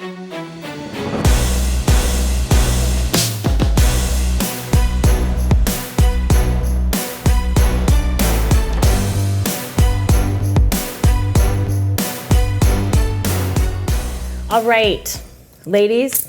All right, ladies,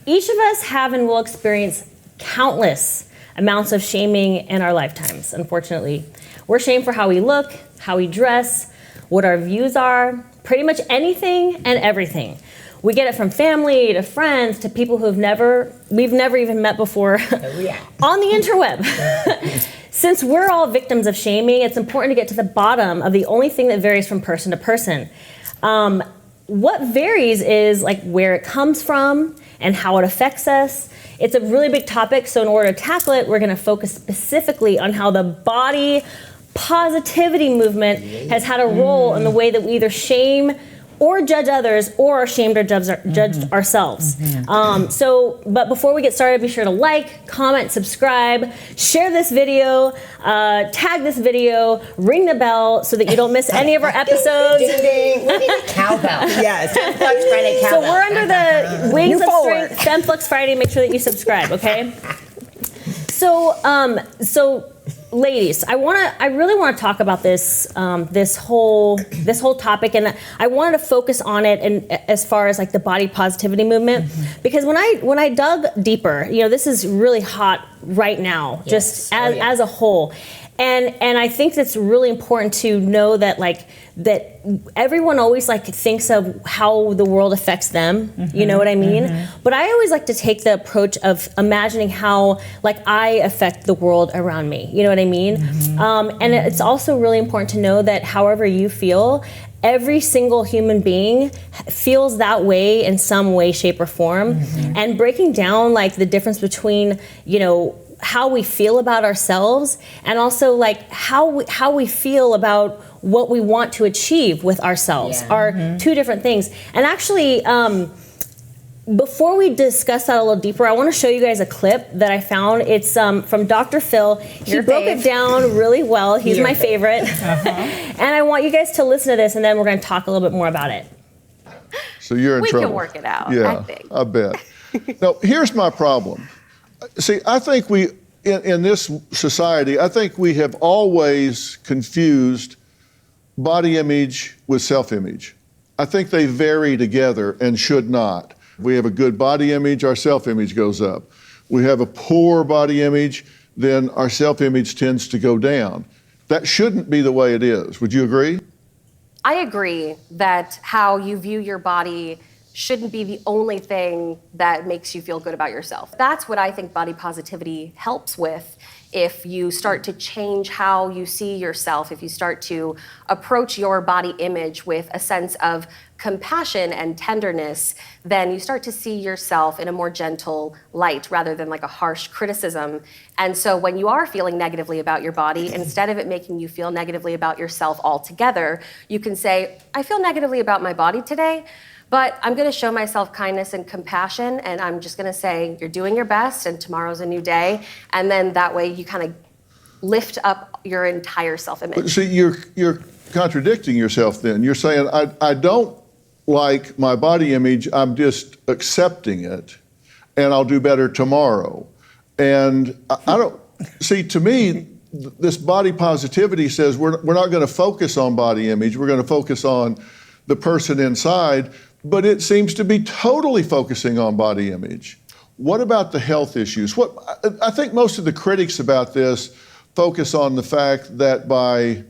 each of us have and will experience countless amounts of shaming in our lifetimes, unfortunately. We're shamed for how we look, how we dress, what our views are, pretty much anything and everything. We get it from family to friends to people we've never even met before on the interweb. Since we're all victims of shaming, it's important to get to the bottom of the only thing that varies from person to person. What varies is like where it comes from and how it affects us. It's a really big topic, so in order to tackle it, we're gonna focus specifically on how the body positivity movement has had a role in the way that we either shame or judge others, or are shamed or judged ourselves. But before we get started, be sure to like, comment, subscribe, share this video, tag this video, ring the bell so that you don't miss any of our episodes. Ding, ding, ding. We need a cowbell. Yes, Femflux Friday cowbell. So we're under the Wings of Strength Femflux Friday. Make sure that you subscribe, okay? So ladies, I really want to talk about this whole topic, and I wanted to focus on it, and as far as like the body positivity movement, because when I dug deeper, this is really hot right now, just as a whole, and I think that's really important to know that that everyone always thinks of how the world affects them, you know what I mean? But I always like to take the approach of imagining how I affect the world around me, you know what I mean? And it's also really important to know that however you feel, every single human being feels that way in some way, shape, or form. And breaking down the difference between, how we feel about ourselves and also how we feel about what we want to achieve with ourselves are two different things. And actually, before we discuss that a little deeper, I want to show you guys a clip that I found. It's from Dr. Phil. He broke it down really well. He's my favorite. And I want you guys to listen to this, and then we're going to talk a little bit more about it. So you're in trouble. We can work it out, yeah, I think. I bet. Now, here's my problem. See, I think in this society, I think we have always confused body image with self-image. I think they vary together and should not. If we have a good body image, our self-image goes up. We have a poor body image, then our self-image tends to go down. That shouldn't be the way it is. Would you agree? I agree that how you view your body shouldn't be the only thing that makes you feel good about yourself. That's what I think body positivity helps with. If you start to change how you see yourself, if you start to approach your body image with a sense of compassion and tenderness, then you start to see yourself in a more gentle light rather than a harsh criticism. And so when you are feeling negatively about your body, instead of it making you feel negatively about yourself altogether, you can say, I feel negatively about my body today, but I'm gonna show myself kindness and compassion, and I'm just gonna say, you're doing your best, and tomorrow's a new day. And then that way you kind of lift up your entire self-image. But see, you're contradicting yourself then. You're saying, I don't like my body image, I'm just accepting it, and I'll do better tomorrow. And I don't, see, to me, this body positivity says we're not gonna focus on body image, we're gonna focus on the person inside, but it seems to be totally focusing on body image. What about the health issues? I think most of the critics about this focus on the fact that by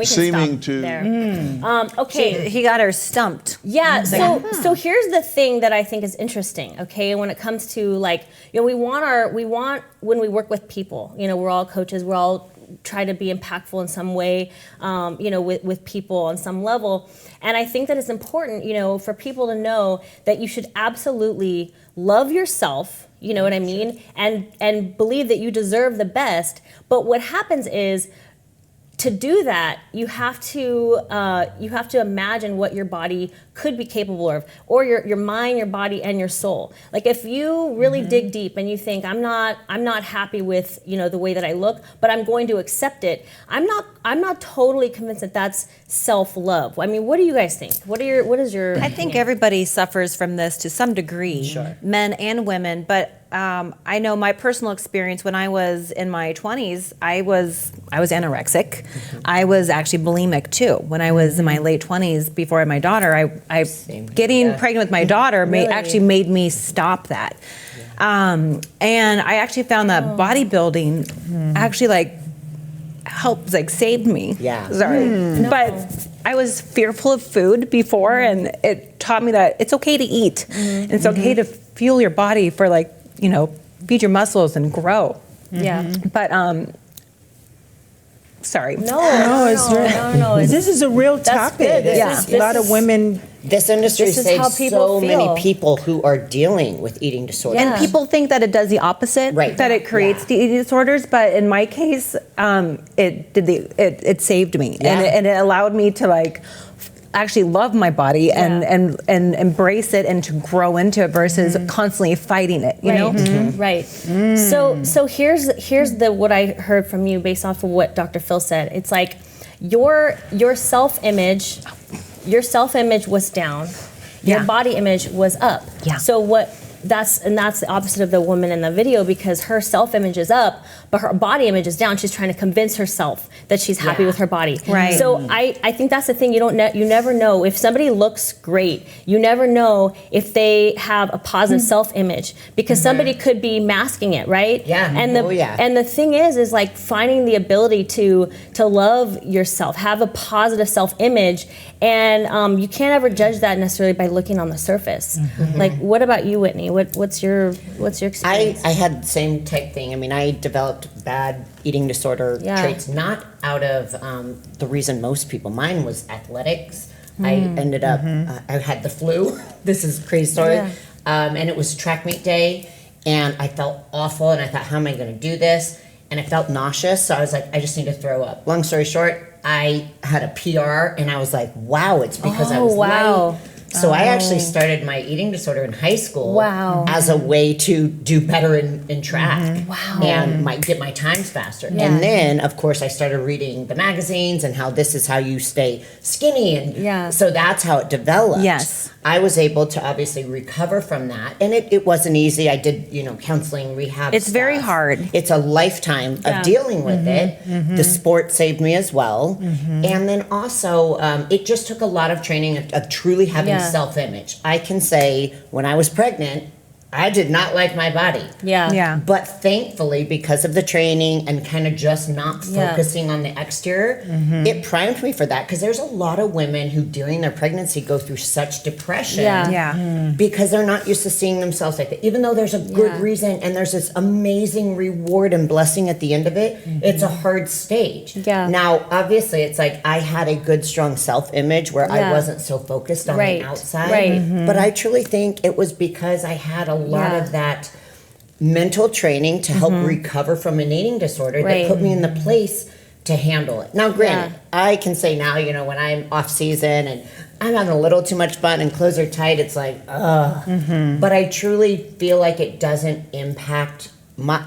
seeming to there. Okay, he got her stumped. Yeah. So here's the thing that I think is interesting. Okay, when it comes to we want when we work with people. We're all coaches. We're all try to be impactful in some way, with people on some level. And I think that it's important, for people to know that you should absolutely love yourself, you know what I mean? And believe that you deserve the best. But what happens is, to do that, you have to imagine what your body could be capable of, or your mind, your body, and your soul. Like if you really dig deep and you think I'm not happy with the way that I look, but I'm going to accept it. I'm not totally convinced that that's self-love. I mean, what do you guys think? What is your? I think everybody suffers from this to some degree, men and women. But I know my personal experience when I was in my 20s, I was anorexic. I was actually bulimic too. When I was in my late 20s, before I had my daughter, getting pregnant with my daughter actually made me stop that. And I actually found that bodybuilding actually helped, saved me. Yeah. Sorry. No. But I was fearful of food before, and it taught me that it's okay to eat. And it's okay to fuel your body for feed your muscles and grow. Yeah. But sorry. No. This is a real topic. good. A lot of women. This industry This is how saves people so feel. many people who are dealing with eating disorders. And people think that it does the opposite, Right. that it creates the eating disorders. But in my case, it saved me, and it allowed me to actually love my body and embrace it and to grow into it versus constantly fighting it. You know, Right. So here's what I heard from you based off of what Dr. Phil said. It's like your self-image was down. Your body image was up. Yeah. So that's the opposite of the woman in the video, because her self-image is up, but her body image is down. She's trying to convince herself that she's happy with her body. Right. So I think that's the thing. You never know if somebody looks great. You never know if they have a positive self-image, because somebody could be masking it, right? Yeah. And the thing is finding the ability to love yourself, have a positive self-image, and you can't ever judge that necessarily by looking on the surface. Like, what about you, Whitney? What's your experience? I had the same type thing. I mean, I developed bad eating disorder traits, not out of the reason most people. Mine was athletics. I ended up, I had the flu. This is a crazy story. Yeah. And it was track meet day, and I felt awful, and I thought, how am I going to do this? And I felt nauseous, so I was like, I just need to throw up. Long story short, I had a PR, and I was like, wow, it's because I was light. So I actually started my eating disorder in high school as a way to do better in track and get my times faster. Yeah. And then, of course, I started reading the magazines and how this is how you stay skinny. And so that's how it developed. Yes. I was able to obviously recover from that. And it wasn't easy. I did, counseling, rehab It's very stuff. hard. It's a lifetime of dealing with it. The sport saved me as well. And then also, it just took a lot of training of truly having self-image. I can say when I was pregnant, I did not like my body. Yeah. But thankfully, because of the training and kind of just not focusing on the exterior, it primed me for that. Because there's a lot of women who during their pregnancy go through such depression because they're not used to seeing themselves like that. Even though there's a good reason and there's this amazing reward and blessing at the end of it, it's a hard stage. Yeah. Now, obviously, it's like I had a good, strong self-image where I wasn't so focused on the outside. Right. But I truly think it was because I had a lot of that mental training to help recover from an eating disorder that put me in the place to handle it. Now, granted, I can say now, when I'm off season and I'm having a little too much fun and clothes are tight, it's like, ugh. But I truly feel like it doesn't impact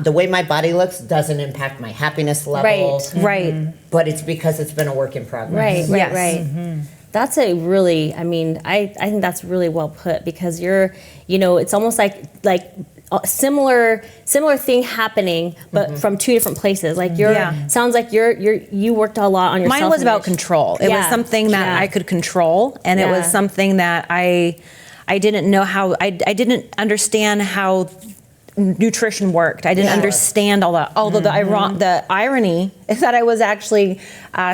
the way my body looks doesn't impact my happiness level. Right. But it's because it's been a work in progress. Right. That's a really, I think that's really well put, because it's almost like a similar thing happening, but from two different places. Like sounds like you worked a lot on your Mine was about control. It was something that I could control, and it was something that I didn't know how, I didn't understand how nutrition worked. I didn't understand all that. Although the irony is that I was actually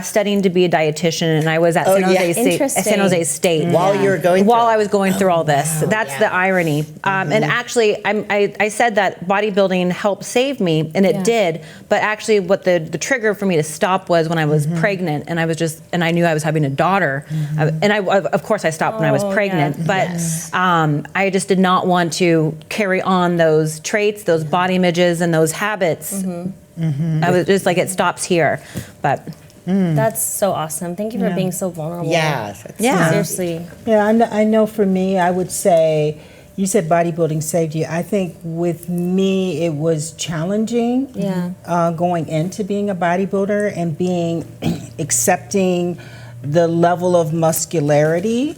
studying to be a dietitian, and I was at San Jose State While you were going through I was going through all this. That's the irony. And actually, I said that bodybuilding helped save me, and it did. But actually, what the trigger for me to stop was when I was pregnant, and I knew I was having a daughter, and of course I stopped when I was pregnant. But I just did not want to carry on those traits, those body images, and those habits. I was just like, it stops here. But That's so awesome. Thank you for being so vulnerable. Yeah. Seriously. Yeah, I know for me, I would say, you said bodybuilding saved you. I think with me, it was challenging going into being a bodybuilder and being accepting the level of muscularity.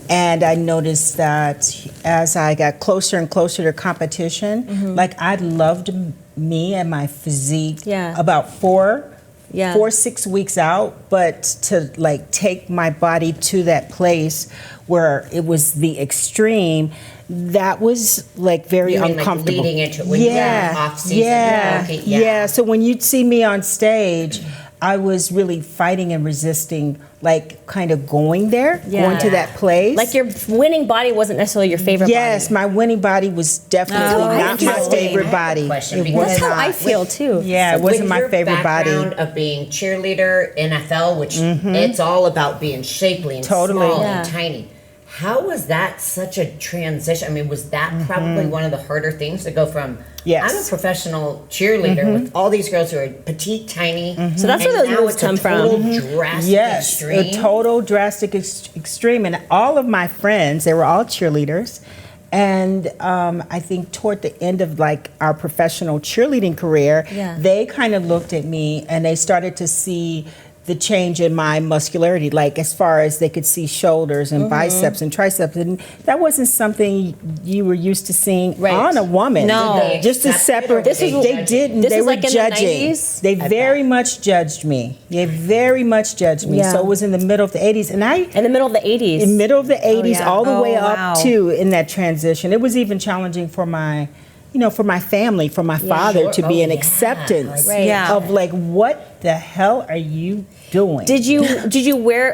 And I noticed that as I got closer and closer to competition, like I loved me and my physique about 6 weeks out, but to like take my body to that place where it was the extreme, that was like very uncomfortable. Like leading into it when you were off season. Yeah. So when you'd see me on stage, I was really fighting and resisting, like kind of going there, going to that place. Like your winning body wasn't necessarily your favorite body. Yes, my winning body was definitely not my favorite body. That's how I feel too. Yeah, So it wasn't with my your favorite body. background of being cheerleader, NFL, which it's all about being shapely and small and tiny. How was that such a transition? I mean, was that probably one of the harder things to go from, I'm a professional cheerleader with all these girls who are petite, tiny. So that's where those moves come from. Drastic extreme. A total drastic extreme. And all of my friends, they were all cheerleaders. And I think toward the end of like our professional cheerleading career, they kind of looked at me and they started to see the change in my muscularity, like as far as they could see shoulders and biceps and triceps, and that wasn't something you were used to seeing on a woman. No, just a separate. They didn't. They were like judging. They very much judged me. They very much judged me. So it was in the middle of the 80s, and in the middle of the 80s, all the way up to in that transition. It was even challenging for my. For my family, for my father to be an acceptance of like, what the hell are you doing? Did you wear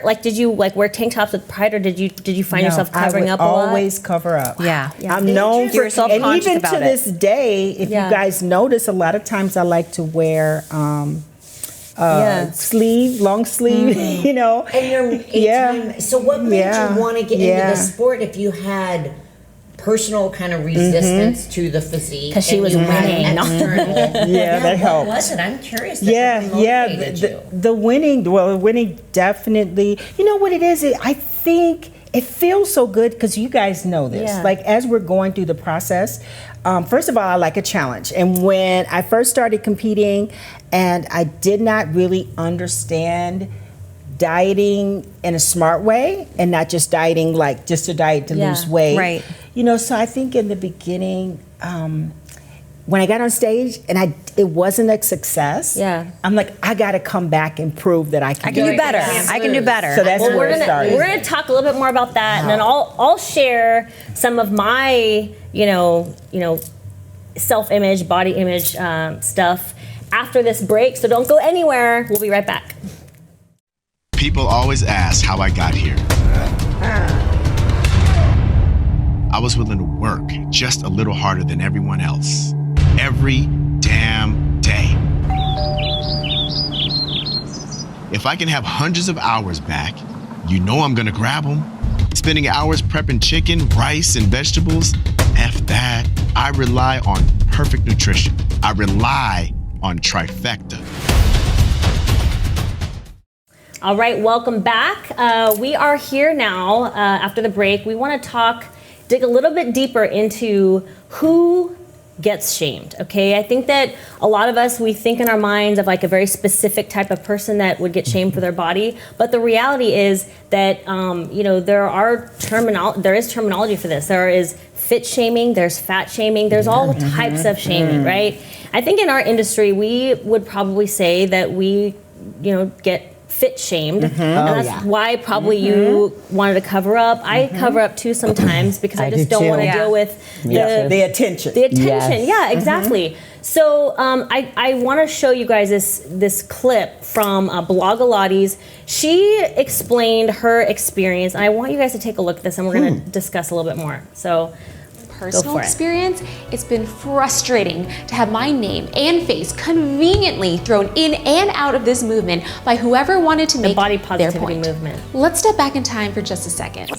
tank tops with pride, or did you find yourself covering up a lot? Always cover up. Yeah. I'm known for, and even to this day, if you guys notice, a lot of times I like to wear long sleeve, And you're so what made you want to get into the sport if you had personal kind of resistance to the physique? Because she was winning. That helped. What was it? I'm curious. The winning definitely. You know what it is? I think it feels so good because you guys know this. Like as we're going through the process, first of all, I like a challenge. And when I first started competing, and I did not really understand dieting in a smart way and not just dieting like just a diet to lose weight. Right. So I think in the beginning, when I got on stage and it wasn't a success, I'm like, I got to come back and prove that I can do better. I can do better. So that's where it started. We're gonna talk a little bit more about that, and then I'll share some of my self-image, body image stuff after this break. So don't go anywhere. We'll be right back. People always ask how I got here. I was willing to work just a little harder than everyone else. Every damn day. If I can have hundreds of hours back, I'm gonna grab them. Spending hours prepping chicken, rice, and vegetables, F that. I rely on perfect nutrition. I rely on trifecta. All right, welcome back. We are here now after the break. We want to dig a little bit deeper into who gets shamed, okay? I think that a lot of us, we think in our minds of like a very specific type of person that would get shamed for their body, but the reality is that, there is terminology for this. There is fit shaming, there's fat shaming, there's all types of shaming, right? I think in our industry, we would probably say that we, get fit shamed, and that's why probably you wanted to cover up. I cover up too sometimes because I just don't want to deal with the attention. Yeah, exactly. So I want to show you guys this clip from Blogilates. She explained her experience, and I want you guys to take a look at this, and we're going to discuss a little bit more. So, personal for it. experience, it's been frustrating to have my name and face conveniently thrown in and out of this movement by whoever wanted to make body their positivity point. movement. Let's step back in time for just a second.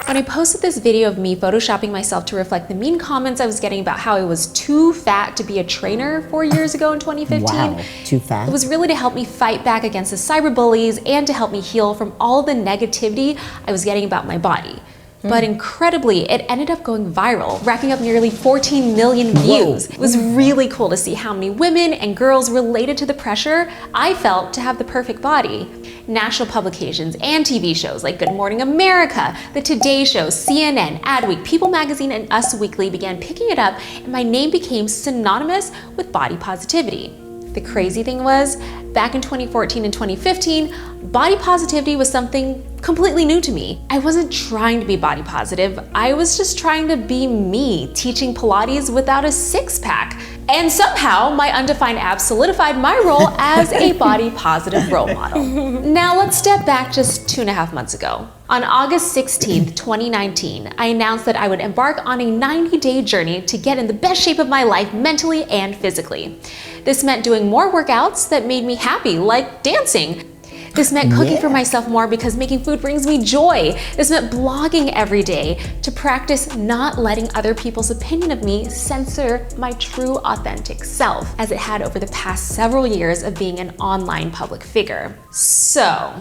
When I posted this video of me photoshopping myself to reflect the mean comments I was getting about how I was too fat to be a trainer 4 years ago in 2015, Wow, too fat. it was really to help me fight back against the cyberbullies and to help me heal from all the negativity I was getting about my body. But incredibly, it ended up going viral, racking up nearly 14 million views. It was really cool to see how many women and girls related to the pressure I felt to have the perfect body. National publications and TV shows like Good Morning America, The Today Show, CNN, Adweek, People Magazine, and Us Weekly began picking it up, and my name became synonymous with body positivity. The crazy thing was, back in 2014 and 2015, body positivity was something completely new to me. I wasn't trying to be body positive, I was just trying to be me, teaching Pilates without a six-pack. And somehow, my undefined abs solidified my role as a body positive role model. Now let's step back just 2.5 months ago. On August 16th, 2019, I announced that I would embark on a 90-day journey to get in the best shape of my life mentally and physically. This meant doing more workouts that made me happy, like dancing. This meant cooking for myself more because making food brings me joy. This meant blogging every day to practice not letting other people's opinion of me censor my true authentic self, as it had over the past several years of being an online public figure. So,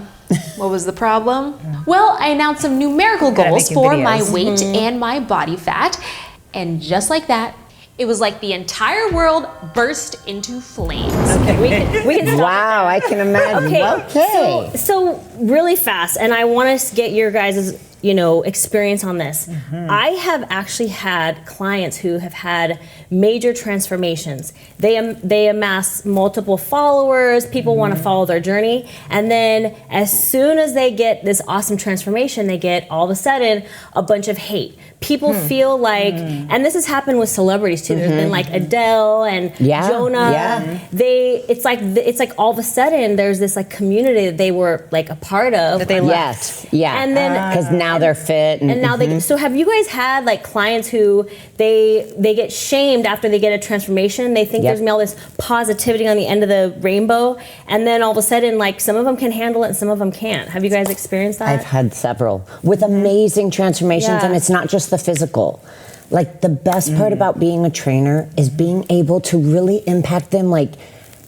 what was the problem? Well, I announced some numerical goals for my weight and my body fat, and just like that, it was like the entire world burst into flames. Okay, we can stop Wow, I can imagine. Okay. So really fast, and I want to get your guys' experience on this. I have actually had clients who have had major transformations. They amass multiple followers, people want to follow their journey, and then as soon as they get this awesome transformation, they get all of a sudden a bunch of hate. People feel like, and this has happened with celebrities too. There's been like Adele and Jonah. Yeah. It's like all of a sudden there's this like community that they were like a part of. That they left. Yes, yeah. And then because now they're fit, and now they. So have you guys had like clients who they get shamed after they get a transformation? They think there's all this positivity on the end of the rainbow, and then all of a sudden like some of them can handle it and some of them can't. Have you guys experienced that? I've had several with amazing transformations, and it's not just the physical. Like the best part about being a trainer is being able to really impact them, like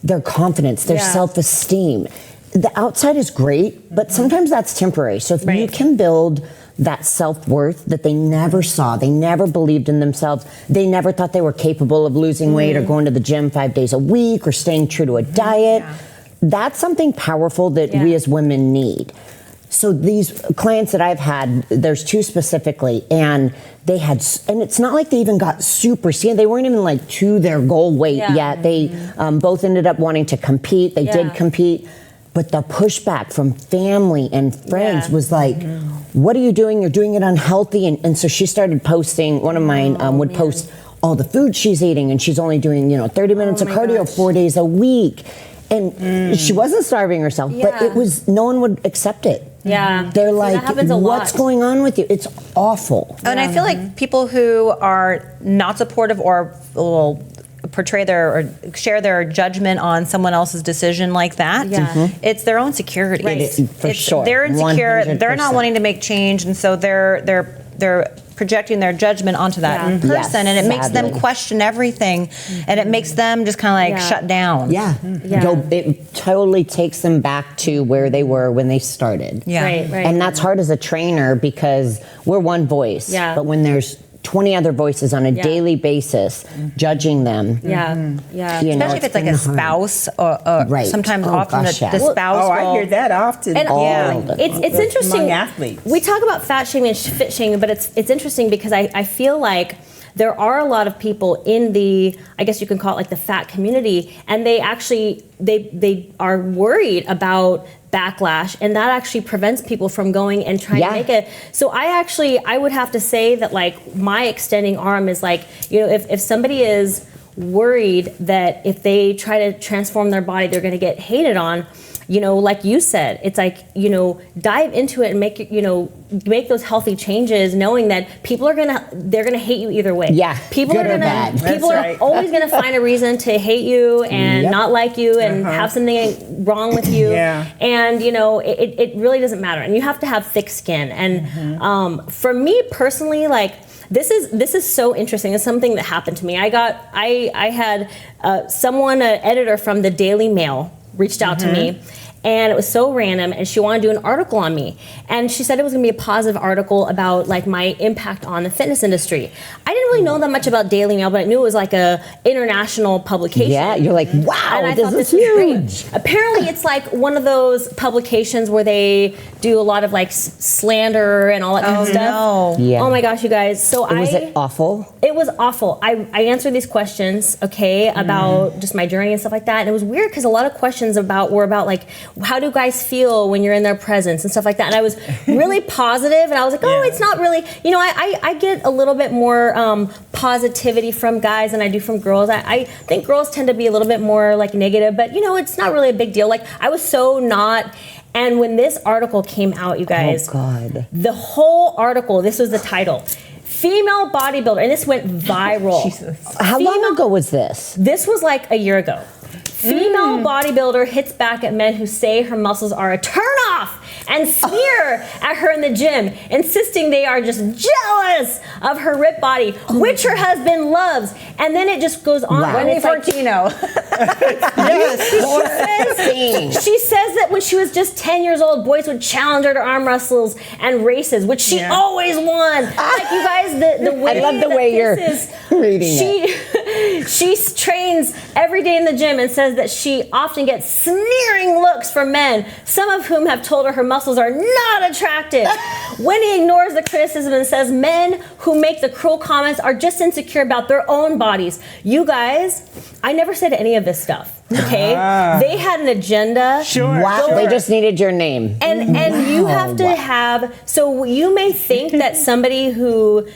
their confidence, their self-esteem. The outside is great, but sometimes that's temporary. So if you can build that self-worth that they never saw, they never believed in themselves, they never thought they were capable of losing weight or going to the gym 5 days a week or staying true to a diet, that's something powerful that we as women need. So these clients that I've had, there's two specifically, and they had, and it's not like they even got super skinny. They weren't even like to their goal weight yet. They both ended up wanting to compete. They did compete. But the pushback from family and friends was like, what are you doing? You're doing it unhealthy. And so she started posting, one of mine would post all the food she's eating, and she's only doing 30 minutes of cardio 4 days a week. And she wasn't starving herself, but it was, no one would accept it. They're like, what's going on with you? It's awful. And I feel like people who are not supportive or will portray or share their judgment on someone else's decision like that, it's their own security. For sure. They're insecure. 100%. They're not wanting to make change, and so they're projecting their judgment onto that person, and it makes them question everything, and it makes them just kind of like shut down. It totally takes them back to where they were when they started. And that's hard as a trainer because we're one voice, but when there's 20 other voices on a daily basis judging them. Especially if it's like a spouse or sometimes often the spouse I hear that often. And it's interesting. Among athletes. We talk about fat shaming and fit shaming, but it's interesting because I feel like there are a lot of people in the, I guess you can call it like the fat community, and they actually, they are worried about backlash, and that actually prevents people from going and trying to make it. So I would have to say that like my extending arm is like, if somebody is worried that if they try to transform their body, they're going to get hated on, like you said, it's like, dive into it and make those healthy changes, knowing that people are they're gonna hate you either way. Yeah, people good are or bad. People That's are always gonna find a reason to hate you and Yep. not like you and have something wrong with you. Yeah. And it really doesn't matter. And you have to have thick skin. And for me personally, like, this is so interesting. It's something that happened to me. I had someone, an editor from the Daily Mail, reached out to me, and it was so random, and she wanted to do an article on me, and she said it was going to be a positive article about like my impact on the fitness industry. I didn't really know that much about Daily Mail, but I knew it was like a international publication. Yeah, you're like, wow, And I this thought is this was huge. great. Apparently, it's like one of those publications where they do a lot of like slander and all that kind of stuff. no. Yeah. Oh my gosh, you guys. So Was it awful? It was awful. I answered these questions, about just my journey and stuff like that. And it was weird because a lot of questions were about like, how do guys feel when you're in their presence and stuff like that. And I was really positive, and I was like, oh, it's not really, I get a little bit more positivity from guys than I do from girls. I think girls tend to be a little bit more like negative, but it's not really a big deal. Like, I was so not. And when this article came out, you guys, Oh, God. the whole article, this was the title: Female Bodybuilder, and this went viral. How long ago was this? This was like a year ago. Female bodybuilder hits back at men who say her muscles are a turnoff and sneer at her in the gym, insisting they are just jealous of her ripped body, which her husband loves. And then it just goes on. Wow. And it's like, Fortino. she says that when she was just 10 years old, boys would challenge her to arm wrestles and races, which she always won. Like, you guys, the way I love the that way you're this reading it. she trains every day in the gym and says that she often gets sneering looks from men, some of whom have told her muscles are not attractive. Whitney ignores the criticism and says men who make the cruel comments are just insecure about their own bodies. You guys, I never said any of this stuff, okay? They had an agenda. Wow, they just needed your name. And you have to have, so you may think that somebody who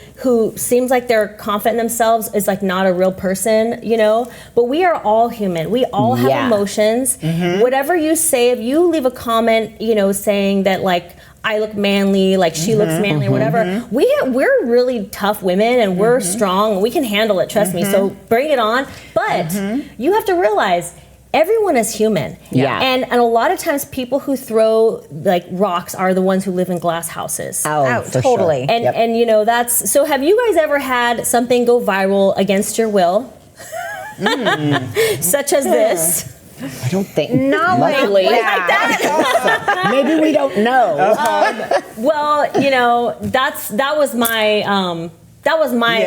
seems like they're confident in themselves is like not a real person, but we are all human. We all have emotions. Whatever you say, if you leave a comment, saying that like, I look manly, like she looks manly or whatever, we're really tough women and we're strong. We can handle it, trust me. So bring it on. But you have to realize, everyone is human. Yeah. And a lot of times people who throw like rocks are the ones who live in glass houses. Oh, for totally. Sure. And and that's, so have you guys ever had something go viral against your will? Such as this? I don't think. Not like luckily. that. Maybe we don't know. Well, that was my my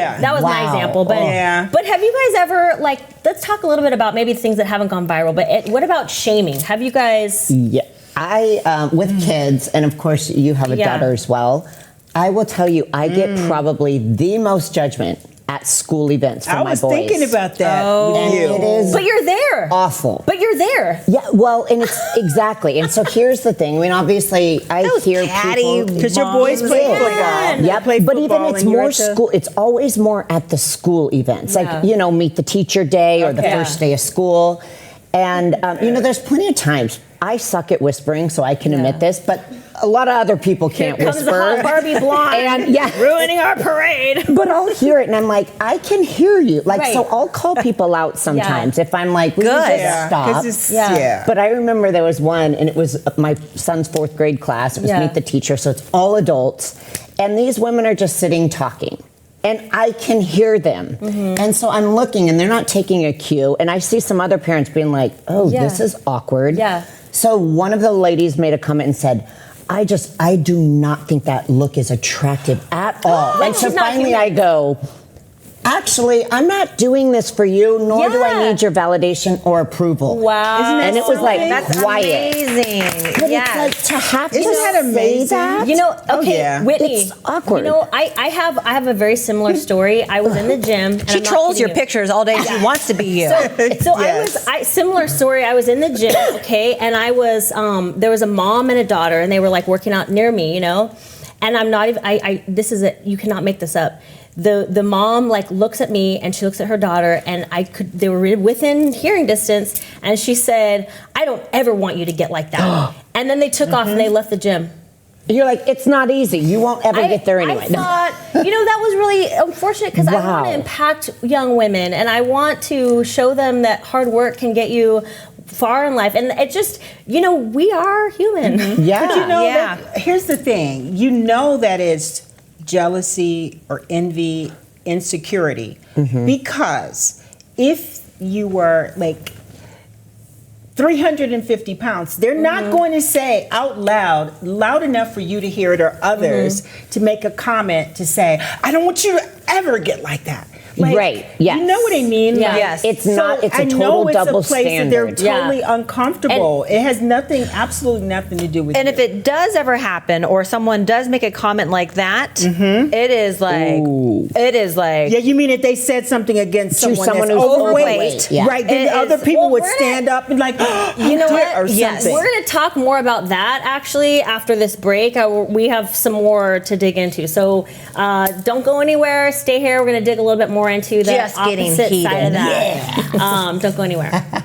example. But but have you guys ever, like, let's talk a little bit about maybe things that haven't gone viral, but what about shaming? Have you guys? Yeah, I with kids, and of course you have a daughter as well. I will tell you, I get probably the most judgment at school events from my boys. I was thinking about that. And it is But you're there. awful. But you're there. Yeah, well, and it's exactly. And so here's the thing. I mean, obviously, I hear people Because your boys play football. Yep, Play but even football it's and you're more at the- school. It's always more at the school events, like meet the teacher day or the first day of school, and there's plenty of times I suck at whispering, so I can admit this, but a lot of other people can't Here comes whisper. the hot Barbie blonde, and ruining our parade. But I'll hear it, and I'm like, I can hear you. Like, so I'll call people out sometimes if I'm like, will you just stop? But I remember there was one, and it was my son's 4th grade class. It was meet the teacher, so it's all adults, and these women are just sitting talking. And I can hear them. And so I'm looking, and they're not taking a cue. And I see some other parents being like, oh, this is awkward. Yeah. So one of the ladies made a comment and said, I do not think that look is attractive at all. And so finally I go, actually, I'm not doing this for you, nor do I need your validation or approval. Wow. And it was like, That's quiet. amazing. But it's like to have to Isn't that say amazing? that. Whitney, It's awkward. I have a very similar story. I was in the gym. And She I'm not trolls kidding your you. pictures all day. She wants to be you. So similar story. I was in the gym, and I was there was a mom and a daughter, and they were like working out near me, and I'm not even. This is you cannot make this up. the mom like looks at me and she looks at her daughter, and they were within hearing distance, and she said, "I don't ever want you to get like that." And then they took off and they left the gym. You're like, it's not easy. You won't ever get there anyway. I thought, that was really unfortunate because I want to impact young women, and I want to show them that hard work can get you far in life. And it just, we are human. Yeah. But here's the thing. You know that it's jealousy or envy, insecurity. Because if you were like 350 pounds, they're not going to say out loud enough for you to hear it, or others to make a comment to say, I don't want you to ever get like that. Like, right. Yes. You know what I mean? Yeah. Like, Yes. It's not. It's a total double standard. They're totally uncomfortable. It has absolutely nothing to do with. And if it does ever happen, or someone does make a comment like that, it is like. Yeah, you mean if they said something against someone who's that's overweight, yeah. right? Then other people would stand up and like, you know what? Or something. We're going to talk more about that actually after this break. We have some more to dig into. So don't go anywhere. Stay here. We're going to dig a little bit more into the opposite side of that. Yeah. Don't go anywhere.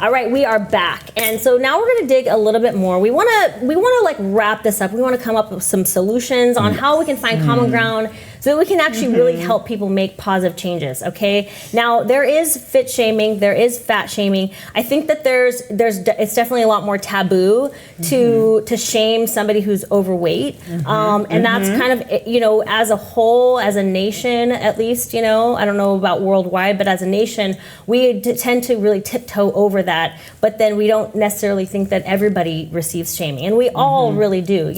All right, we are back, and so now we're going to dig a little bit more. We want to like wrap this up. We want to come up with some solutions on how we can find common ground so that we can actually really help people make positive changes. Okay. Now there is fit shaming, there is fat shaming. I think that it's definitely a lot more taboo to shame somebody who's overweight, and that's kind of as a whole, as a nation at least. I don't know about worldwide, but as a nation, we tend to really tiptoe over that. But then we don't necessarily think that everybody receives shaming, and we all really do.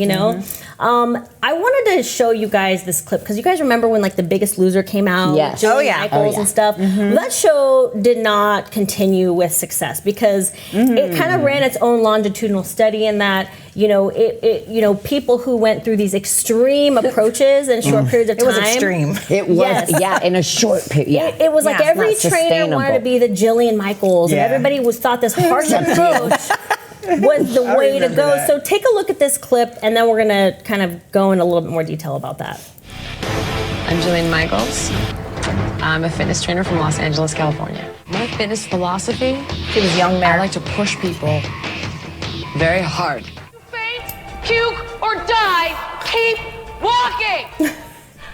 I wanted to show you guys this clip because you guys remember when like The Biggest Loser came out, Jillian Michaels and stuff. That show did not continue with success because it kind of ran its own longitudinal study in that people who went through these extreme approaches in short periods of time. It was extreme. It was, in a short period. Yeah. It was like every trainer wanted to be the Jillian Michaels, and everybody thought this harsh approach was the way to go. So take a look at this clip, and then we're going to kind of go in a little bit more detail about that. I'm Jillian Michaels. I'm a fitness trainer from Los Angeles, California. My fitness philosophy, She was young there. I like to push people very hard. Faint, puke, or die, keep walking!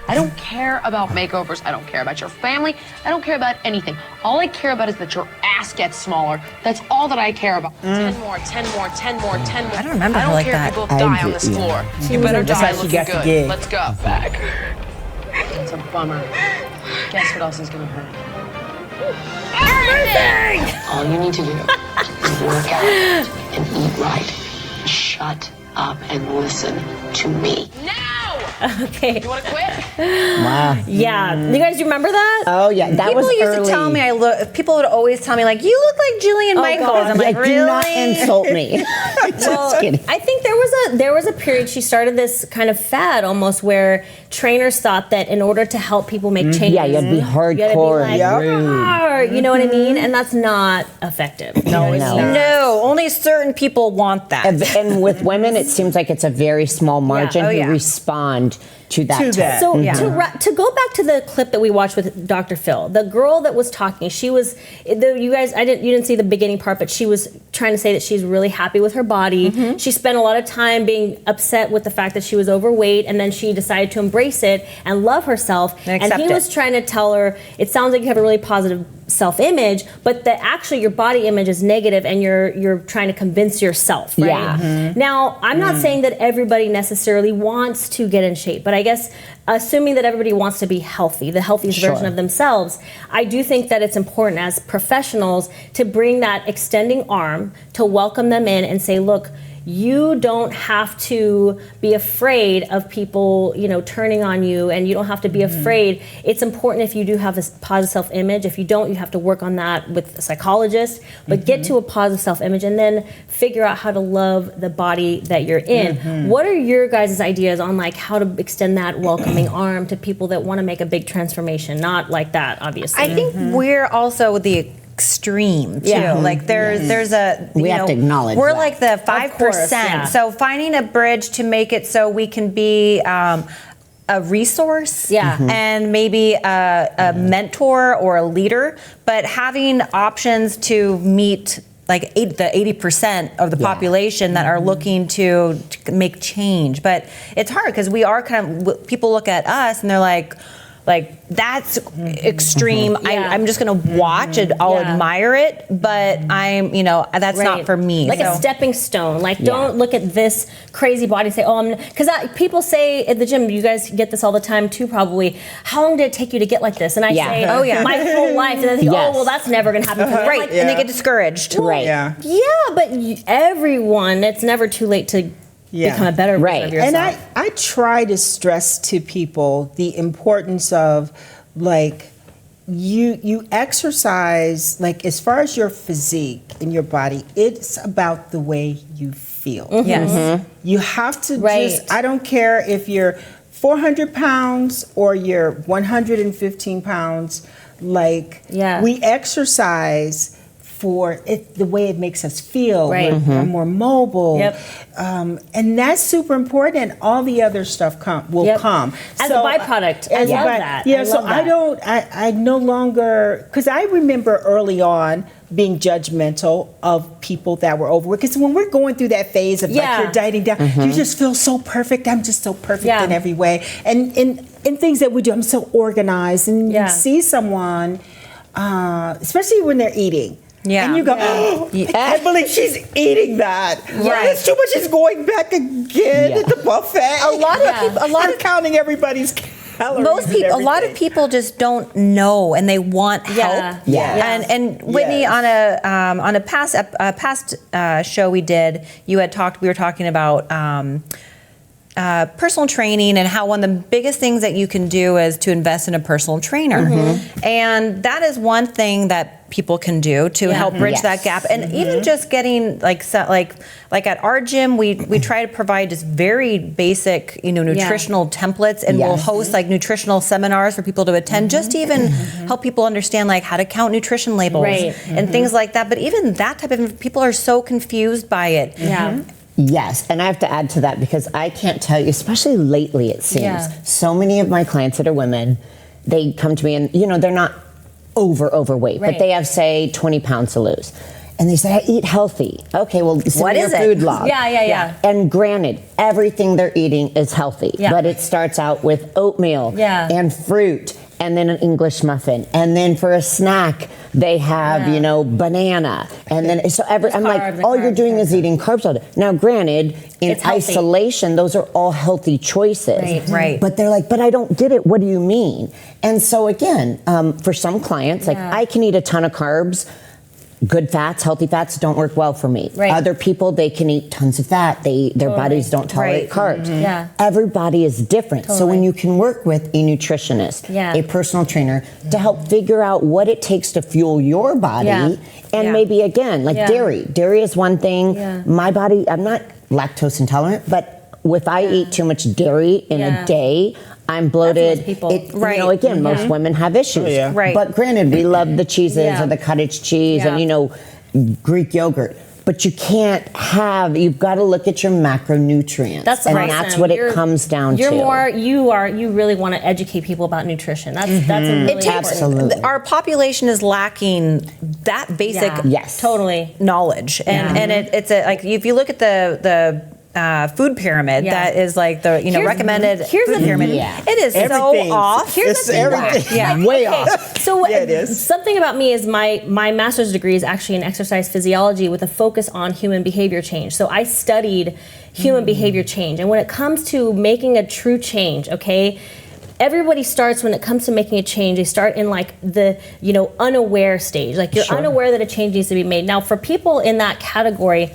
I don't care about makeovers. I don't care about your family. I don't care about anything. All I care about is that your ass gets smaller. That's all that I care about. 10 more, 10 more, 10 more, 10 more. I don't remember I her don't like care that. if you both die on this floor. You better die looking good. Let's go. Back. It's a bummer. Guess what else is gonna hurt? Everything! All you need to do is work out and eat right. Shut up and listen to me. Now! Okay. You want to quit? Wow. Yeah. You guys remember that? Oh yeah, that was People used early. to tell me, people would always tell me, like, you look like Jillian Michaels. God. I'm like, really? Do not insult me. Just kidding. I think there was a period she started this kind of fad almost where trainers thought that in order to help people make changes, Yeah, you had to be hardcore you had to be and rude. "Arr," you know what I mean? And that's not effective. No, it's not. No, only certain people want that. And with women, it seems like it's a very small margin who respond to that. So to go back to the clip that we watched with Dr. Phil, the girl that was talking, you didn't see the beginning part, but she was trying to say that she's really happy with her body. She spent a lot of time being upset with the fact that she was overweight, and then she decided to embrace it and love herself. And he was trying to tell her, it sounds like you have a really positive self-image, but that actually your body image is negative, and you're trying to convince yourself, right? Yeah. Now, I'm not saying that everybody necessarily wants to get in shape, but I guess assuming that everybody wants to be healthy, the healthiest version of themselves, I do think that it's important as professionals to bring that extending arm to welcome them in and say, look, you don't have to be afraid of people, turning on you, and you don't have to be afraid. It's important if you do have a positive self-image. If you don't, you have to work on that with a psychologist, but get to a positive self-image and then figure out how to love the body that you're in. What are your guys' ideas on like how to extend that welcoming arm to people that want to make a big transformation? Not like that, obviously. I think we're also the extreme too. Like there's a we have to acknowledge we're that. like the 5%. So finding a bridge to make it so we can be a resource and maybe a mentor or a leader, but having options to meet like the 80% of the population that are looking to make change. But it's hard because we are people look at us and they're like that's extreme. I'm just gonna watch and I'll admire it, but that's not for me. Like a stepping stone. Like don't look at this crazy body and say, because people say at the gym, you guys get this all the time too probably, how long did it take you to get like this? And I say, my whole life. And then they think, that's never gonna happen for me. Right, and they get discouraged. Well, but everyone, it's never too late to become a better version of yourself. And I try to stress to people the importance of like you exercise, like as far as your physique and your body, it's about the way you feel. You have to I don't care if you're 400 pounds or you're 115 pounds, we exercise for it, the way it makes us feel. We're more mobile. And that's super important, and all the other stuff will come. As a byproduct. I love that. I no longer, because I remember early on being judgmental of people that were overweight. Because when we're going through that phase of like you're dieting down, you just feel so perfect. I'm just so perfect in every way. And in things that we do, I'm so organized. And you see someone, especially when they're eating, and you go, I can't believe she's eating that. That's too much. She's going back again at the buffet. A lot of counting everybody's calories. A lot of people just don't know, and they want help. And Whitney, on a past show we did, we were talking about personal training and how one of the biggest things that you can do is to invest in a personal trainer. And that is one thing that people can do to help bridge that gap. And even just getting like at our gym, we try to provide just very basic, nutritional templates, and we'll host like nutritional seminars for people to attend, just to even help people understand like how to count nutrition labels and things like that. But even that type of people are so confused by it. Yes, and I have to add to that because I can't tell you, especially lately it seems, so many of my clients that are women, they come to me and, they're not overweight, but they have, say, 20 pounds to lose. And they say, I eat healthy. Okay, well, what is your food log? And granted, everything they're eating is healthy, but it starts out with oatmeal and fruit and then an English muffin. And then for a snack, they have, banana. And then, I'm like, all you're doing is eating carbs all day. Now, granted, in isolation, those are all healthy choices. But they're like, but I don't get it. What do you mean? And so again, for some clients, like I can eat a ton of carbs. Good fats, healthy fats don't work well for me. Other people, they can eat tons of fat. Their bodies don't tolerate carbs. Everybody is different. So when you can work with a nutritionist, a personal trainer, to help figure out what it takes to fuel your body, and maybe again, like dairy. Dairy is one thing. My body, I'm not lactose intolerant, but if I eat too much dairy in a day, I'm bloated. Again, most women have issues. But granted, we love the cheeses or the cottage cheese and, Greek yogurt. But you can't you've got to look at your macronutrients. That's what it comes down to. You really want to educate people about nutrition. That's really important. Absolutely. Our population is lacking that basic knowledge. And it's like, if you look at the food pyramid that is like the recommended food pyramid. It is so off. Here's the thing. Way off. So something about me is my master's degree is actually in exercise physiology with a focus on human behavior change. So I studied human behavior change, and when it comes to making a true change, everybody starts, when it comes to making a change, they start in like the unaware stage. Like you're unaware that a change needs to be made. Now for people in that category,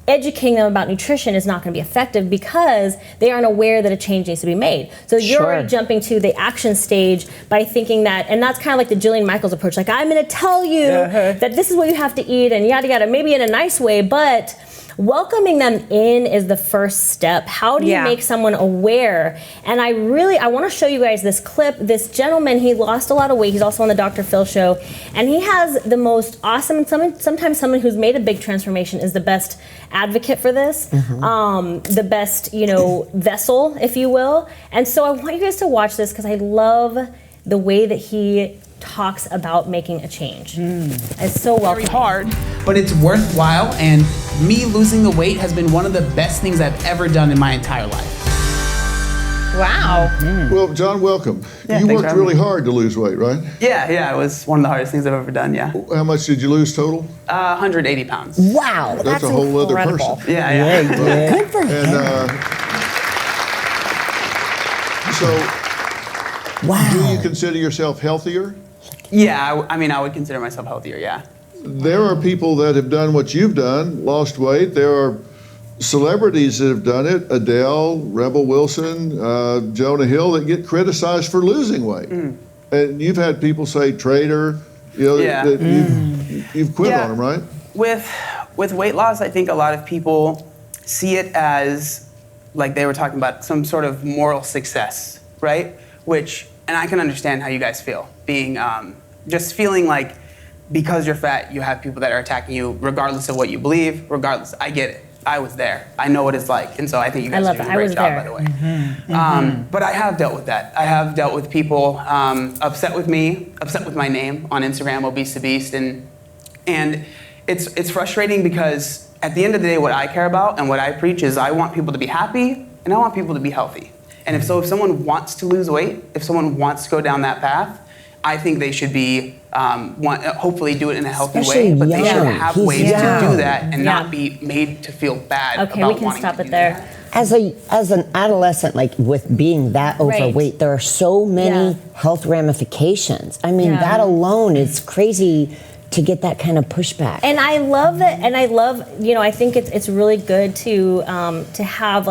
educating them about nutrition is not going to be effective because they aren't aware that a change needs to be made. So you're already jumping to the action stage by thinking that, and that's kind of like the Jillian Michaels approach. Like, I'm going to tell you that this is what you have to eat and yada yada, maybe in a nice way, but welcoming them in is the first step. How do you make someone aware? And I want to show you guys this clip. This gentleman, he lost a lot of weight. He's also on the Dr. Phil show. And he has the most awesome, sometimes someone who's made a big transformation is the best advocate for this, the best, vessel, if you will. And so I want you guys to watch this because I love the way that he talks about making a change. It's so very hard, but it's worthwhile, and me losing the weight has been one of the best things I've ever done in my entire life. Wow. Well, John, welcome. Yeah, You worked really hard to lose weight, right? Yeah, it was one of the hardest things I've ever done, yeah. How much did you lose total? 180 pounds. Wow. That's a whole other person. Yeah. Good for him. So, do you consider yourself healthier? Yeah, I would consider myself healthier, yeah. There are people that have done what you've done, lost weight. There are celebrities that have done it, Adele, Rebel Wilson, Jonah Hill, that get criticized for losing weight. And you've had people say traitor, that you've quit on them, right? With weight loss, I think a lot of people see it as, like they were talking about, some sort of moral success, right? And I can understand how you guys feel, being, just feeling like because you're fat, you have people that are attacking you regardless of what you believe, regardless. I get it. I was there. I know what it's like. And so I think you guys are doing a great job, by the way. But I have dealt with that. I have dealt with people upset with me, upset with my name on Instagram, Obese to Beast. And it's frustrating because at the end of the day, what I care about and what I preach is I want people to be happy and I want people to be healthy. And if someone wants to lose weight, if someone wants to go down that path, I think they should be, hopefully do it in a healthy way, but they should have ways to do that and not be made to feel bad about we can wanting stop to it do there. that. As an adolescent, like with being that overweight, there are so many health ramifications. I mean, that alone is crazy to get that kind of pushback. And I love that, and I love, I think it's really good to have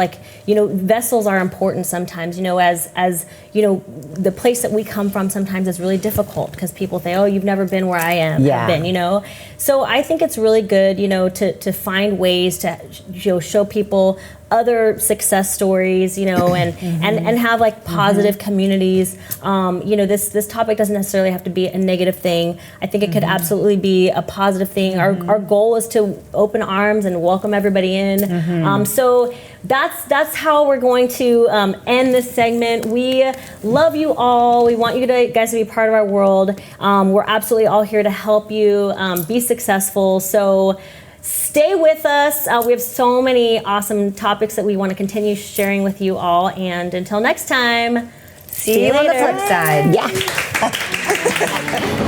vessels are important sometimes, as the place that we come from sometimes is really difficult because people say, oh, you've never been where I have been, So I think it's really good, to find ways to show people other success stories, and have like positive communities. This topic doesn't necessarily have to be a negative thing. I think it could absolutely be a positive thing. Our goal is to open arms and welcome everybody in. So that's how we're going to end this segment. We love you all. We want you guys to be part of our world. We're absolutely all here to help you be successful. So stay with us. We have so many awesome topics that we want to continue sharing with you all. And until next time, see you on the later. flip side. Yeah.